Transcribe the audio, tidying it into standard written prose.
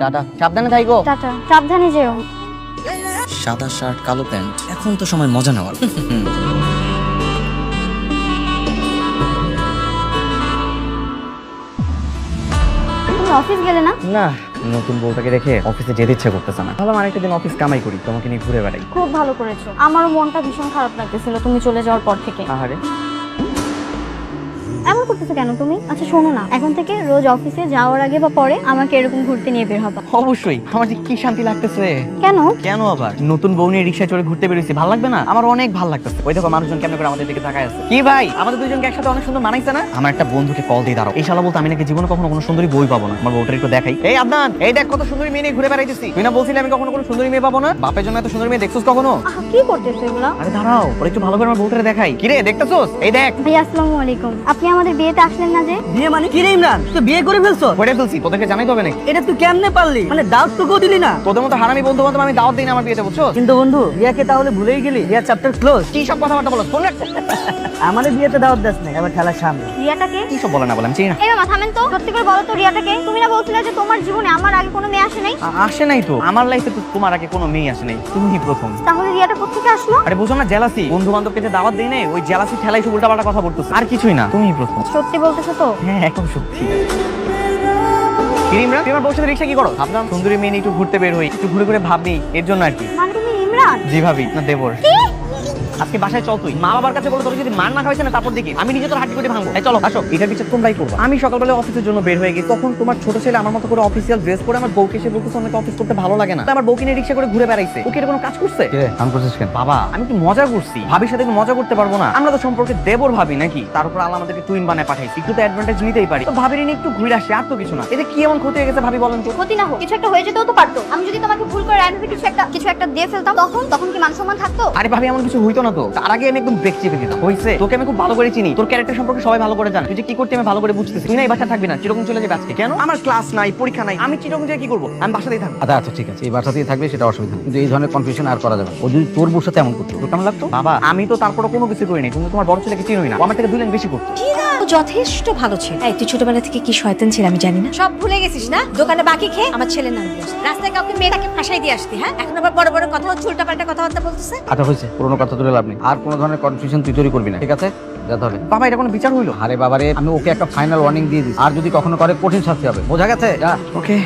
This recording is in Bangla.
টাটা, সাবধানে থাইকো। টাটা, সাবধানে যেও। সাদা শার্ট কালো প্যান্ট, এখন তো সময় মজা নেওয়ার। তুমি অফিস গেলে না? না, নতুন বউটাকে রেখে অফিসে যেতে ইচ্ছে করতেছে না। ভাবলাম আরেকটা দিন অফিস কামাই করি, তোমাকে নিয়ে ঘুরে বেড়াই। খুব ভালো করেছো। আমারও মনটা ভীষণ খারাপ লাগতেছিল তুমি চলে যাওয়ার পর থেকে। আহারে, এমন করতেছো কেন তুমি? আচ্ছা শোনো না, এখন থেকে রোজ অফিসে যাওয়ার আগে বা পরে আমাকে এরকম ঘুরতে নিয়ে বের হবা। অবশ্যই। আমার যে কি শান্তি লাগতেছে। কেন? কেন আবার? নতুন বউ নিয়ে রিকশায় চড়ে ঘুরতে বেরিয়েছি, ভালো লাগবে না? আমার অনেক ভালো লাগতেছে। ওই দেখো মানুষজন কেমন করে আমাদের দিকে তাকায় আছে। কি ভাই, আমাদের দুজনকে একসাথে অনেক সুন্দর মানাইছে না? আমার একটা বন্ধুকে কল দিয়ে দাঁড়াও। এই শালা বলতে আমি নাকি জীবনে কখনো কোনো সুন্দরী বই পাবো না। আমার বউটার একটু দেখাই। এই আদনান, এই দেখ কত সুন্দরী মেয়ে নিয়ে ঘুরে বেড়াইতেছি। তুই না বলছিলি আমি কখনো কোনো সুন্দরী মেয়ে পাবো না? বাপের জন্য এত সুন্দরী মেয়ে দেখছস কখনো? আহা, কি করতেছো এগুলা? আরে দাঁড়াও, ওর একটু ভালো করে আমার বউটারে দেখাই। কি রে দেখতেছস? এই দেখ। ভাই আসসালামু আলাইকুম। আপনি আমাদের বিয়েতে আসলেন না যে? বিয়ে মানে কি রে ইমরান, তুই বিয়ে করে ফেলছো? করে ফেলছি, তোদেরকে জানাই হবে নাকি? এটা তুই কেমনে পারলি? মানে দাওয়াত তো কেউ দিলি না। তোদের মতো হারামি বন্ধু বান্ধব আমি দাওয়াত দিই না আমার বিয়েতে, বুঝছো? কিন্তু বন্ধু, বিয়াকে তাহলে ভুলেই গেলি? বিয়ার চ্যাপ্টার ক্লোজ। কি সব কথাবার্তা বলো? ফোন রাখ। আমাদের বিয়েতে দাওয়াত দাস না, এবার খেলার সামনে। রিয়াটাকে? কি সব বলে না বলে আমি চিনি না। এই মামা থামেন তো, সত্যি করে বলো তো রিয়াটাকে? তুমি না বলছিলে যে তোমার জীবনে আমার আগে কোনো মেয়ে আসে নাই? আসে নাই তো, আমার লাইফে তো তোমার আগে কোনো মেয়ে আসে নাই, তুমিই প্রথম। তাহলে রিয়াটা কোত্থেকে আসলো? আরে বুঝো না, জেলাসি। বন্ধু বান্ধবকে যে দাওয়াত দেই না, ওই জেলাসি ঠেলাই সব উল্টাপাল্টা কথা বলতেছে, আর কিছুই না। তুমিই প্রথম। সত্যি বলতেছো তো? হ্যাঁ, একদম সত্যি। কি ইমরান, তুই আমার বউর সাথে রিকশা কি করো? ভাবলাম সুন্দরী মেয়ে নিয়ে একটু ঘুরতে বের হই, একটু ঘুরে ঘুরে ভাবি, এর জন্য আর কি। মানে তুমি ইমরান? জি ভাবি, না দেবর। আজকে বাসায় চল, তুই মা বাবার কাছে বলে তোর যদি মার না খাওয়াইছে না তারপর দেখি আমি নিজে তোর হাঁটি করে ভাঙবো। এই চলো আসো, এটার পিছনে তোমরাই করবো। আমি সকালবেলা অফিসের জন্য বের হয়ে গেছি, তখন তোমার ছোট ছেলে আমার মতো করে অফিসিয়াল ড্রেস পরে আমার বউকে এসে বলতেছে অনেক অফিস করতে ভালো লাগে না। আমার বউকে নিয়ে রিকশা করে ঘুরে বেড়াইছে। ওকে এটা কোনো কাজ করছে? আমি করছিস কেন? বাবা আমি কি মজা করছি? ভাবির সাথে একটু মজা করতে পারবো না? আমরা তো সম্পর্কে দেবর ভাবি নাকি? তার উপর আল্লাহ আমাদেরকে টুইন বানায় পাঠাইছি, একটু তো অ্যাডভান্টেজ নিতেই পারি। তো ভাবির নিয়ে একটু ঘুরে আসি, আর তো কিছু না। এতে কি এমন ক্ষতি হয়ে গেছে ভাবি বলেন তো? ক্ষতি না হোক, কিছু একটা হয়ে যেতেও তো পারতো। আমি যদি তোমাকে ভুল করে রান্নাতে কিছু একটা দিয়ে ফেলতাম, তখন কি মান সম্মান থাকতো? আরে ভাবি এমন কিছু হইতো না তো। তার আগে আমি একদম ব্রেক চেপে দিতাম। হইছে, তোকে আমি খুব ভালো করে চিনি, তোর ক্যারেক্টার সম্পর্কে সবাই ভালো করে জানে। তুই যে কি করতে আমি ভালো করে বুঝতেছি। তুই না এই বাসা থাকবি না, চিরকম চলে যাবে আজকে। কেন? আমার ক্লাস নাই, পরীক্ষা নাই, আমি চিরকম যে কি করবো? আমি বাসাতেই থাকবো। আচ্ছা আচ্ছা ঠিক আছে, এই বাসাতেই থাকবে, সেটা অসুবিধা নেই, কিন্তু এই ধরনের কনফিউশন আর করা যাবে না। ও যদি তোর বউর সাথে এমন করতো তোর কেমন লাগতো? বাবা আমি তো তারপরে কোনো কিছু করিনি, তুমি তোমার বড় ছেলেকে চিনোই না। ও আমার থেকে 2 লাইন বেশি করতো। ও যথেষ্ট ভালো ছিল। এই তুই ছোটবেলা থেকে কি শয়তান ছিল আমি জানি না। সব ভুলে গেছিস না? দোকানে বাকি খেয়ে আমার ছেলের নাম দিস। রাস্তায় কাউকে মেয়েটাকে ফাঁসাই দিয়ে আসতি, হ্যাঁ? এখন আবার বড় বড় কথা হচ্ছে, উল্টাপাল্টা কথাবার্তা বলতেছে। আচ্ছা হয়েছে, পুরোনো কথা তুলে লাভ নেই। আর কোনো ধরনের কনফিউশন তুই তৈরি করবি না, ঠিক আছে? যেতে হবে। বাবা এটা কোনো বিচার হইলো? আরে বাবারে, আমি ওকে একটা ফাইনাল ওয়ার্নিং দিয়ে দিই, আর যদি কখনো করে কঠিন শাস্তি হবে, বোঝা গেছে? যা। ওকে।